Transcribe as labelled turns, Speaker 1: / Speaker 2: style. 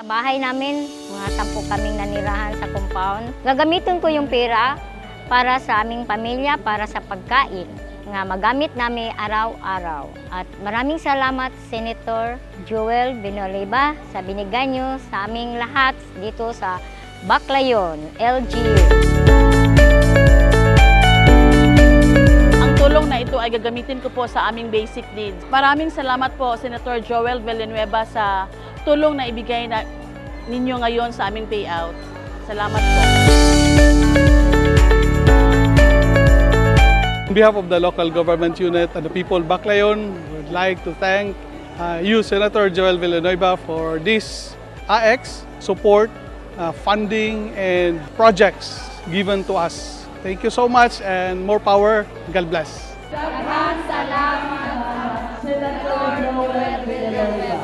Speaker 1: Sa bahay namin, mga 10 kaming nanirahan sa compound. Gagamitin ko yung pera para sa aming pamilya, para sa pagkain nga magamit namin araw-araw. At maraming salamat, Senator Joel Villanueva, sa binigay niyo sa aming lahat dito sa Baclayon, LGU.
Speaker 2: Ang tulong na ito ay gagamitin ko po sa aming basic needs. Maraming salamat po, Senator Joel Villanueva, sa tulong na ibigay ninyo ngayon sa aming payout. Salamat po.
Speaker 3: On behalf of the local government unit and the people of Baclayon, we would like to thank you, Senator Joel Villanueva, for this AX support, funding, and projects given to us. Thank you so much and more power. God bless.
Speaker 4: Daghang salamat, Senator Joel Villanueva.